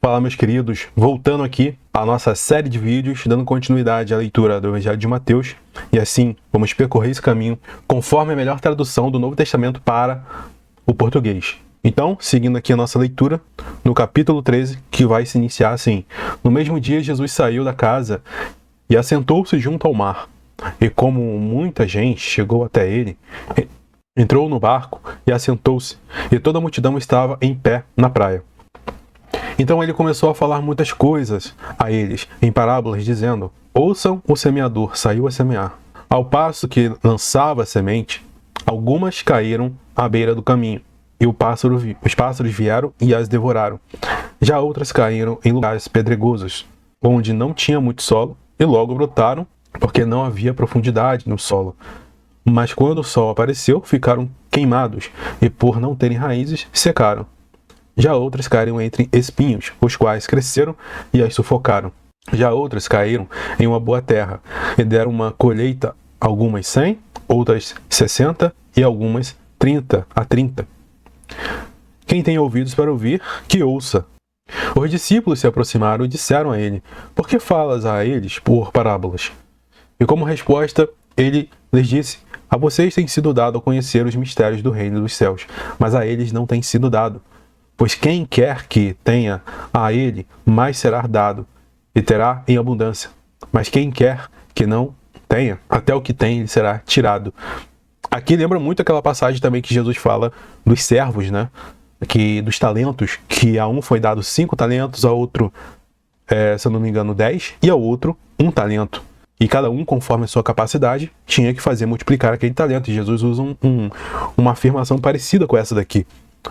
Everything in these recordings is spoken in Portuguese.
Fala, meus queridos, voltando aqui à nossa série de vídeos, dando continuidade à leitura do Evangelho de Mateus, e assim vamos percorrer esse caminho conforme a melhor tradução do Novo Testamento para o português. Então, seguindo aqui a nossa leitura, no capítulo 13, que vai se iniciar assim: No mesmo dia, Jesus saiu da casa e assentou-se junto ao mar. E como muita gente chegou até ele, entrou no barco e assentou-se, e toda a multidão estava em pé na praia. Então ele começou a falar muitas coisas a eles, em parábolas, dizendo: Ouçam, o semeador saiu a semear. Ao passo que lançava a semente, algumas caíram à beira do caminho, e os pássaros vieram e as devoraram. Já outras caíram em lugares pedregosos, onde não tinha muito solo, e logo brotaram, porque não havia profundidade no solo. Mas quando o sol apareceu, ficaram queimados, e por não terem raízes, secaram. Já outras caíram entre espinhos, os quais cresceram e as sufocaram. Já outras caíram em uma boa terra, e deram uma colheita, algumas 100, outras 60 e algumas 30 a 30. Quem tem ouvidos para ouvir, que ouça. Os discípulos se aproximaram e disseram a ele: Por que falas a eles por parábolas? E como resposta, ele lhes disse: A vocês tem sido dado a conhecer os mistérios do reino dos céus, mas a eles não tem sido dado. Pois quem quer que tenha a ele, mais será dado, e terá em abundância. Mas quem quer que não tenha, até o que tem lhe será tirado. Aqui lembra muito aquela passagem também que Jesus fala dos servos, né? Dos talentos, que a um foi dado 5 talentos, a outro, se eu não me engano, 10, e ao outro 1 talento. E cada um, conforme a sua capacidade, tinha que fazer multiplicar aquele talento. E Jesus usa uma afirmação parecida com essa daqui.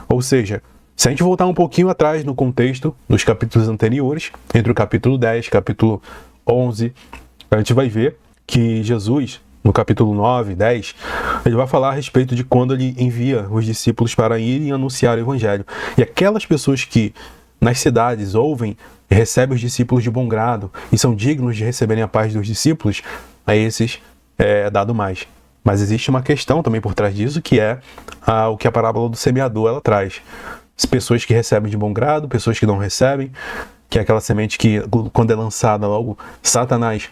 Ou seja, se a gente voltar um pouquinho atrás no contexto dos capítulos anteriores, entre o capítulo 10 e o capítulo 11, a gente vai ver que Jesus, no capítulo 9 e 10, ele vai falar a respeito de quando ele envia os discípulos para irem anunciar o evangelho. E aquelas pessoas que nas cidades ouvem e recebem os discípulos de bom grado e são dignos de receberem a paz dos discípulos, a esses é dado mais. Mas existe uma questão também por trás disso, que é o que a parábola do semeador ela traz. Pessoas que recebem de bom grado, pessoas que não recebem, que é aquela semente que, quando é lançada, logo Satanás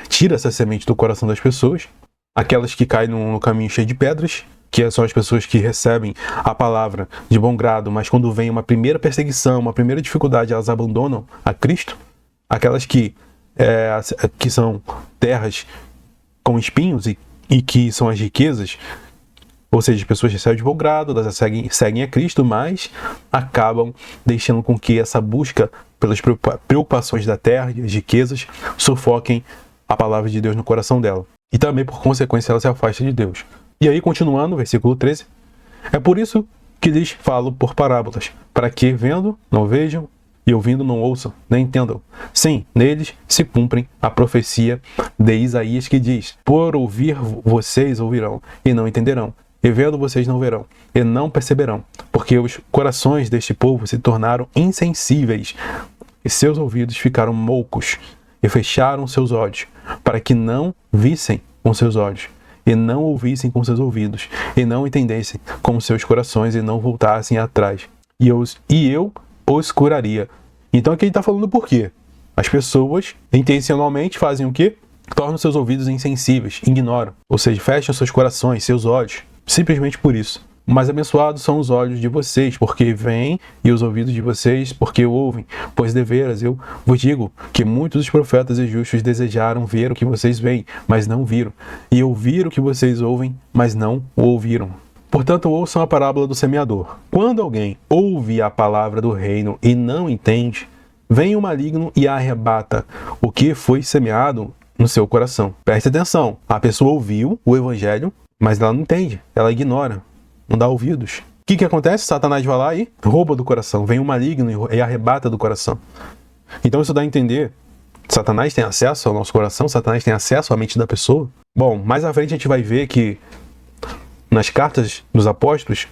tira essa semente do coração das pessoas. Aquelas que caem no caminho cheio de pedras, que são as pessoas que recebem a palavra de bom grado, mas quando vem uma primeira perseguição, uma primeira dificuldade, elas abandonam a Cristo. Aquelas que são terras com espinhos e que são as riquezas. Ou seja, as pessoas recebem de bom grado, elas seguem a Cristo, mas acabam deixando com que essa busca pelas preocupações da terra e as riquezas sufoquem a palavra de Deus no coração dela. E também, por consequência, ela se afasta de Deus. E aí, continuando, versículo 13, é por isso que lhes falo por parábolas, para que, vendo, não vejam, e ouvindo, não ouçam, nem entendam. Sim, neles se cumprem a profecia de Isaías que diz: Por ouvir vocês ouvirão, e não entenderão. E vendo vocês não verão, e não perceberão, porque os corações deste povo se tornaram insensíveis, e seus ouvidos ficaram moucos, e fecharam seus olhos, para que não vissem com seus olhos, e não ouvissem com seus ouvidos, e não entendessem com seus corações, e não voltassem atrás. E eu os curaria. Então aqui ele está falando por quê? As pessoas intencionalmente fazem o quê? Tornam seus ouvidos insensíveis, ignoram, ou seja, fecham seus corações, seus olhos. Simplesmente por isso. Mas abençoados são os olhos de vocês, porque veem, e os ouvidos de vocês, porque ouvem. Pois deveras eu vos digo que muitos dos profetas e justos desejaram ver o que vocês veem, mas não viram, e ouvir o que vocês ouvem, mas não o ouviram. Portanto, ouçam a parábola do semeador. Quando alguém ouve a palavra do reino e não entende, vem o maligno e arrebata o que foi semeado no seu coração. Preste atenção, a pessoa ouviu o evangelho, mas ela não entende, ela ignora, não dá ouvidos. O que acontece? Satanás vai lá e rouba do coração, vem o maligno e arrebata do coração. Então isso dá a entender, Satanás tem acesso ao nosso coração, Satanás tem acesso à mente da pessoa. Bom, mais à frente a gente vai ver que nas cartas dos apóstolos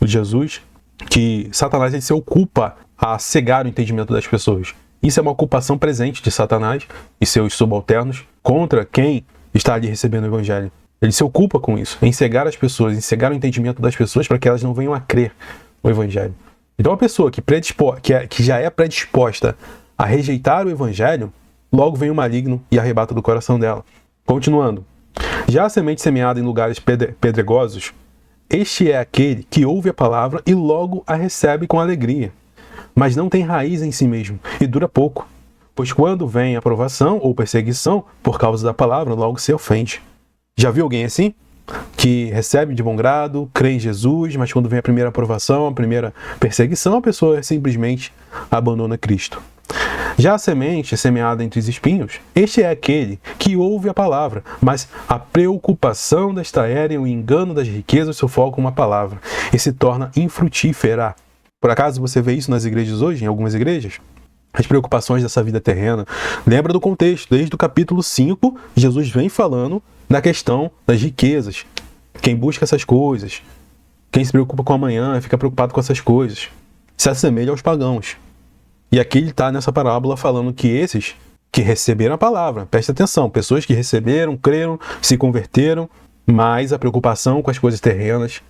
de Jesus, que Satanás ele se ocupa a cegar o entendimento das pessoas. Isso é uma ocupação presente de Satanás e seus subalternos contra quem está ali recebendo o evangelho. Ele se ocupa com isso, em cegar as pessoas, em cegar o entendimento das pessoas para que elas não venham a crer no evangelho. Então, a pessoa que já é predisposta a rejeitar o evangelho, logo vem o maligno e arrebata do coração dela. Continuando. Já a semente semeada em lugares pedregosos, este é aquele que ouve a palavra e logo a recebe com alegria, mas não tem raiz em si mesmo e dura pouco, pois quando vem a provação ou perseguição por causa da palavra, logo se ofende. Já viu alguém assim? Que recebe de bom grado, crê em Jesus, mas quando vem a primeira aprovação, a primeira perseguição, a pessoa simplesmente abandona Cristo. Já a semente semeada entre os espinhos, este é aquele que ouve a palavra, mas a preocupação desta era e o engano das riquezas sufocam uma palavra e se torna infrutífera. Por acaso você vê isso nas igrejas hoje, em algumas igrejas? As preocupações dessa vida terrena. Lembra do contexto, desde o capítulo 5, Jesus vem falando da questão das riquezas. Quem busca essas coisas, quem se preocupa com amanhã, fica preocupado com essas coisas, se assemelha aos pagãos. E aqui ele está nessa parábola falando que esses que receberam a palavra, presta atenção, pessoas que receberam, creram, se converteram, mas a preocupação com as coisas terrenas,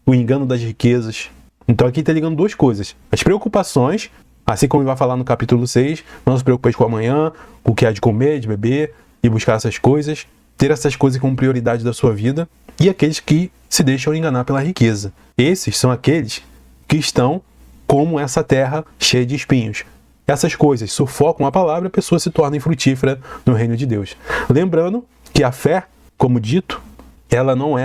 o engano das riquezas. Então aqui está ligando duas coisas. As preocupações, assim como ele vai falar no capítulo 6, não se preocupe com amanhã, com o que há de comer, de beber, e buscar essas coisas, ter essas coisas como prioridade da sua vida, e aqueles que se deixam enganar pela riqueza. Esses são aqueles que estão como essa terra cheia de espinhos. Essas coisas sufocam a palavra e a pessoa se torna infrutífera no reino de Deus. Lembrando que a fé, como dito, ela não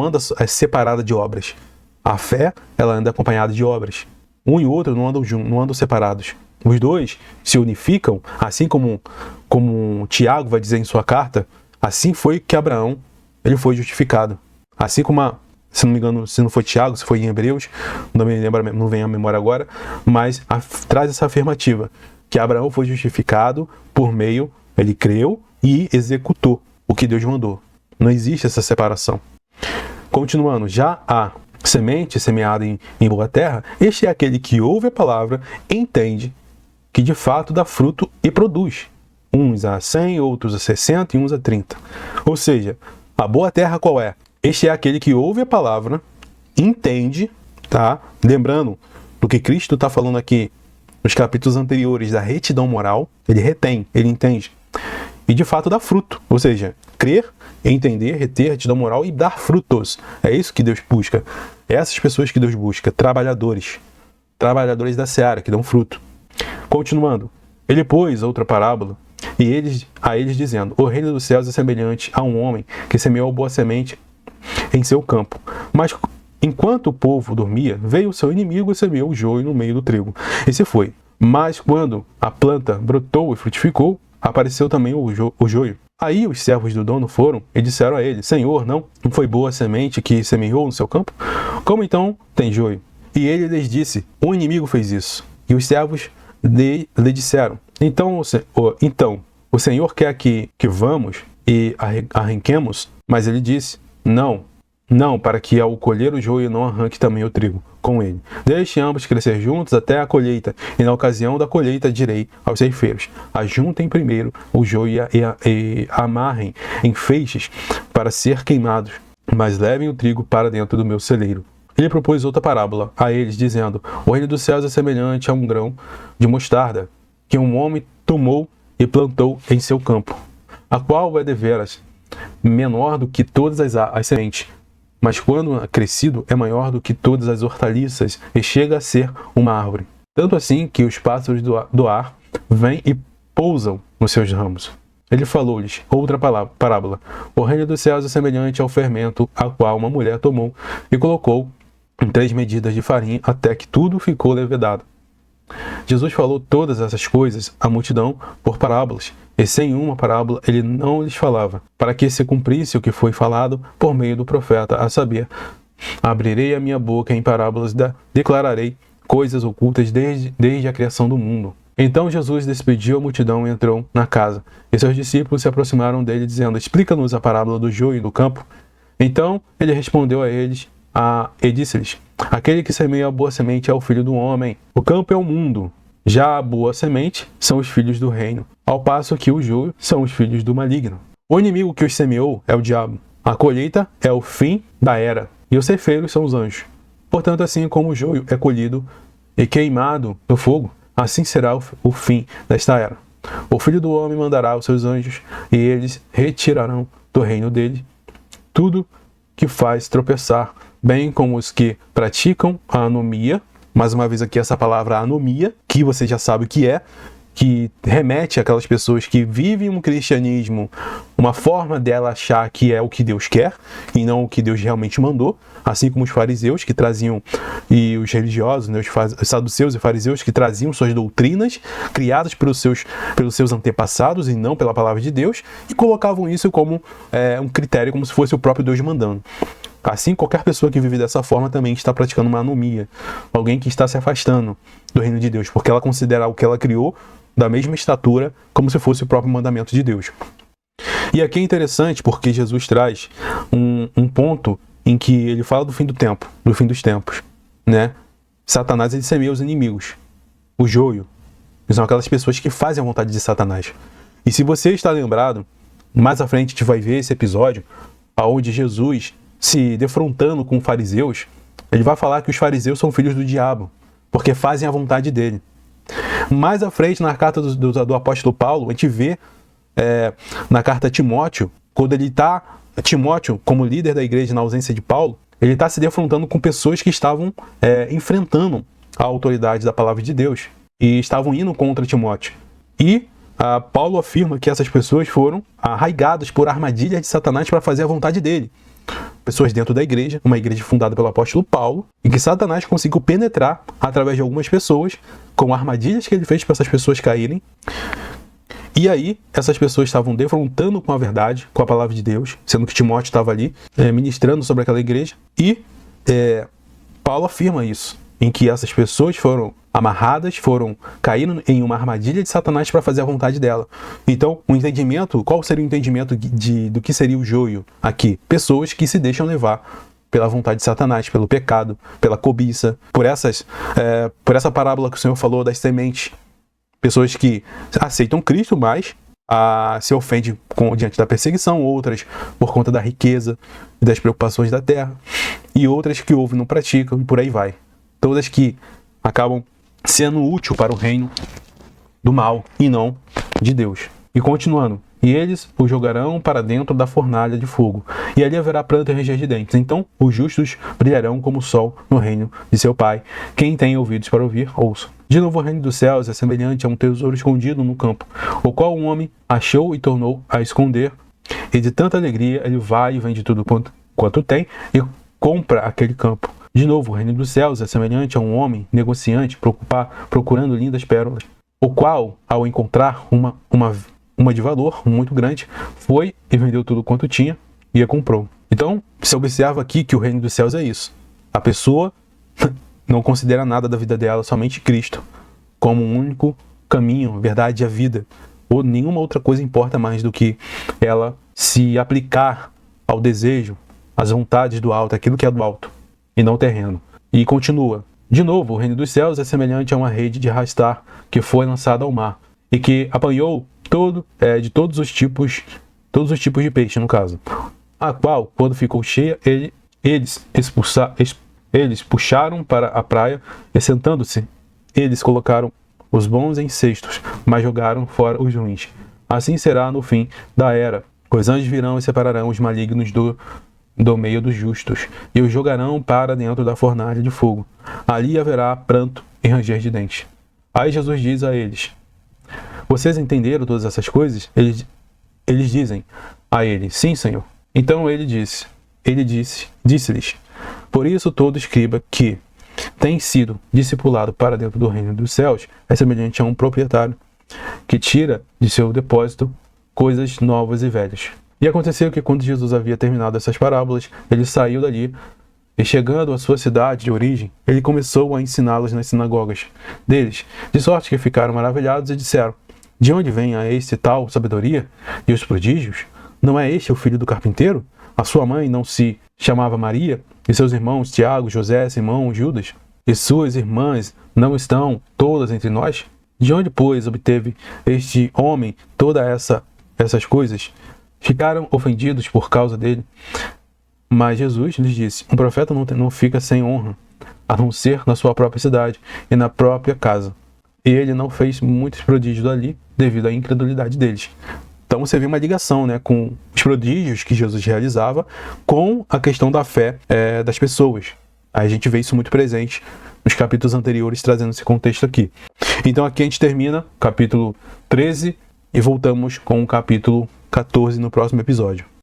anda separada de obras. A fé, ela anda acompanhada de obras. Um e o outro não andam separados. Os dois se unificam, assim como Tiago vai dizer em sua carta, assim foi que Abraão ele foi justificado. Assim como, se não me engano, se não foi Tiago, se foi em Hebreus, não me lembro, não vem à memória agora, mas traz essa afirmativa, que Abraão foi justificado por meio, ele creu e executou o que Deus mandou. Não existe essa separação. Continuando, já a semente semeada em boa terra, este é aquele que ouve a palavra, entende, que de fato dá fruto e produz. Uns a 100, outros a 60 e uns a 30. Ou seja, a boa terra qual é? Este é aquele que ouve a palavra, entende, tá? Lembrando do que Cristo está falando aqui nos capítulos anteriores da retidão moral, ele retém, ele entende. E de fato dá fruto, ou seja, crer, entender, reter, retidão moral e dar frutos. É isso que Deus busca. Essas pessoas que Deus busca, trabalhadores da seara, que dão fruto. Continuando, ele pôs outra parábola, e a eles dizendo, o reino dos céus é semelhante a um homem que semeou boa semente em seu campo. Mas enquanto o povo dormia, veio o seu inimigo e semeou o joio no meio do trigo. E se foi. Mas quando a planta brotou e frutificou, apareceu também o joio. Aí os servos do dono foram e disseram a ele, Senhor, não foi boa a semente que semeou no seu campo? Como então tem joio? E ele lhes disse, o inimigo fez isso. E os servos lhe disseram, então o Senhor quer que vamos e arranquemos? Mas ele disse, não, para que ao colher o joio não arranque também o trigo com ele. Deixe ambos crescer juntos até a colheita, e na ocasião da colheita direi aos ceifeiros, ajuntem primeiro o joio e amarrem em feixes para ser queimados, mas levem o trigo para dentro do meu celeiro. Ele propôs outra parábola a eles, dizendo, o reino dos céus é semelhante a um grão de mostarda, que um homem tomou e plantou em seu campo, a qual é deveras menor do que todas as sementes, mas quando crescido é maior do que todas as hortaliças e chega a ser uma árvore. Tanto assim que os pássaros do ar vêm e pousam nos seus ramos. Ele falou-lhes outra parábola. O reino dos céus é semelhante ao fermento, a qual uma mulher tomou e colocou em 3 medidas de farinha até que tudo ficou levedado. Jesus falou todas essas coisas à multidão por parábolas, e sem uma parábola ele não lhes falava, para que se cumprisse o que foi falado por meio do profeta, a saber, abrirei a minha boca em parábolas, declararei coisas ocultas desde a criação do mundo. Então Jesus despediu a multidão e entrou na casa, e seus discípulos se aproximaram dele, dizendo, explica-nos a parábola do joio e do campo. Então ele respondeu a eles e disse-lhes, aquele que semeia a boa semente é o filho do homem. O campo é o mundo. Já a boa semente são os filhos do reino, ao passo que o joio são os filhos do maligno. O inimigo que os semeou é o diabo. A colheita é o fim da era, e os ceifeiros são os anjos. Portanto, assim como o joio é colhido e queimado no fogo, assim será o fim desta era. O Filho do Homem mandará os seus anjos, e eles retirarão do reino dele tudo que faz tropeçar, bem como os que praticam a anomia. Mais uma vez aqui essa palavra anomia, que você já sabe o que remete àquelas pessoas que vivem um cristianismo, uma forma dela achar que é o que Deus quer e não o que Deus realmente mandou, assim como os fariseus que traziam, e os religiosos, né, os saduceus e fariseus que traziam suas doutrinas criadas pelos seus antepassados e não pela palavra de Deus, e colocavam isso como um critério, como se fosse o próprio Deus mandando. Assim, qualquer pessoa que vive dessa forma também está praticando uma anomia, alguém que está se afastando do reino de Deus, porque ela considera o que ela criou da mesma estatura, como se fosse o próprio mandamento de Deus. E aqui é interessante porque Jesus traz um ponto em que ele fala do fim do tempo, do fim dos tempos, né? Satanás, ele semeia os inimigos, o joio, são aquelas pessoas que fazem a vontade de Satanás. E se você está lembrado, mais à frente a gente vai ver esse episódio, onde Jesus, se defrontando com fariseus, ele vai falar que os fariseus são filhos do diabo, porque fazem a vontade dele. Mais à frente, na carta do apóstolo Paulo, a gente vê na carta a Timóteo, quando ele está, Timóteo, como líder da igreja na ausência de Paulo, ele está se defrontando com pessoas que estavam enfrentando a autoridade da palavra de Deus e estavam indo contra Timóteo. E Paulo afirma que essas pessoas foram arraigadas por armadilhas de Satanás para fazer a vontade dele. Pessoas dentro da igreja, uma igreja fundada pelo apóstolo Paulo, e que Satanás conseguiu penetrar através de algumas pessoas, com armadilhas que ele fez para essas pessoas caírem. E aí, essas pessoas estavam defrontando com a verdade, com a palavra de Deus, sendo que Timóteo estava ali ministrando sobre aquela igreja. E Paulo afirma isso, em que essas pessoas foram amarradas, caíram em uma armadilha de Satanás para fazer a vontade dela. Então, qual seria o entendimento do que seria o joio aqui? Pessoas que se deixam levar pela vontade de Satanás, pelo pecado, pela cobiça, por essa parábola que o Senhor falou das sementes. Pessoas que aceitam Cristo, mas se ofendem diante da perseguição, outras por conta da riqueza e das preocupações da terra, e outras que ouvem e não praticam, e por aí vai. Todas que acabam sendo útil para o reino do mal e não de Deus. E continuando, e eles o jogarão para dentro da fornalha de fogo, e ali haverá pranto e ranger de dentes. Então os justos brilharão como o sol no reino de seu Pai. Quem tem ouvidos para ouvir, ouça. De novo, o reino dos céus é semelhante a um tesouro escondido no campo, o qual um homem achou e tornou a esconder, e de tanta alegria ele vai e vende tudo quanto tem e compra aquele campo. De novo, o reino dos céus é semelhante a um homem negociante procurando lindas pérolas, o qual, ao encontrar uma de valor muito grande, foi e vendeu tudo quanto tinha e a comprou. Então, se observa aqui que o reino dos céus é isso. A pessoa não considera nada da vida dela, somente Cristo, como um único caminho, verdade e a vida. Ou nenhuma outra coisa importa mais do que ela se aplicar ao desejo, às vontades do alto, aquilo que é do alto, e não terreno. E continua. De novo, o reino dos céus é semelhante a uma rede de arrastar que foi lançada ao mar, e que apanhou de todos os tipos de peixe, no caso. A qual, quando ficou cheia, eles puxaram para a praia, e sentando-se, eles colocaram os bons em cestos, mas jogaram fora os ruins. Assim será no fim da era. Os anjos virão e separarão os malignos do meio dos justos, e os jogarão para dentro da fornalha de fogo. Ali haverá pranto e ranger de dentes. Aí Jesus diz a eles: vocês entenderam todas essas coisas? Eles dizem a ele: sim, Senhor. Então ele disse-lhes: por isso todo escriba que tem sido discipulado para dentro do reino dos céus é semelhante a um proprietário que tira de seu depósito coisas novas e velhas. E aconteceu que quando Jesus havia terminado essas parábolas, ele saiu dali, e chegando à sua cidade de origem, ele começou a ensiná-los nas sinagogas deles, de sorte que ficaram maravilhados e disseram: de onde vem a este tal sabedoria e os prodígios? Não é este o filho do carpinteiro? A sua mãe não se chamava Maria? E seus irmãos Tiago, José, Simão, Judas? E suas irmãs não estão todas entre nós? De onde, pois, obteve este homem todas essas coisas? Ficaram ofendidos por causa dele. Mas Jesus lhes disse: um profeta não fica sem honra, a não ser na sua própria cidade e na própria casa. E ele não fez muitos prodígios ali devido à incredulidade deles. Então você vê uma ligação, né, com os prodígios que Jesus realizava com a questão da fé das pessoas. Aí a gente vê isso muito presente nos capítulos anteriores, trazendo esse contexto aqui. Então aqui a gente termina o capítulo 13 e voltamos com o capítulo 14 no próximo episódio.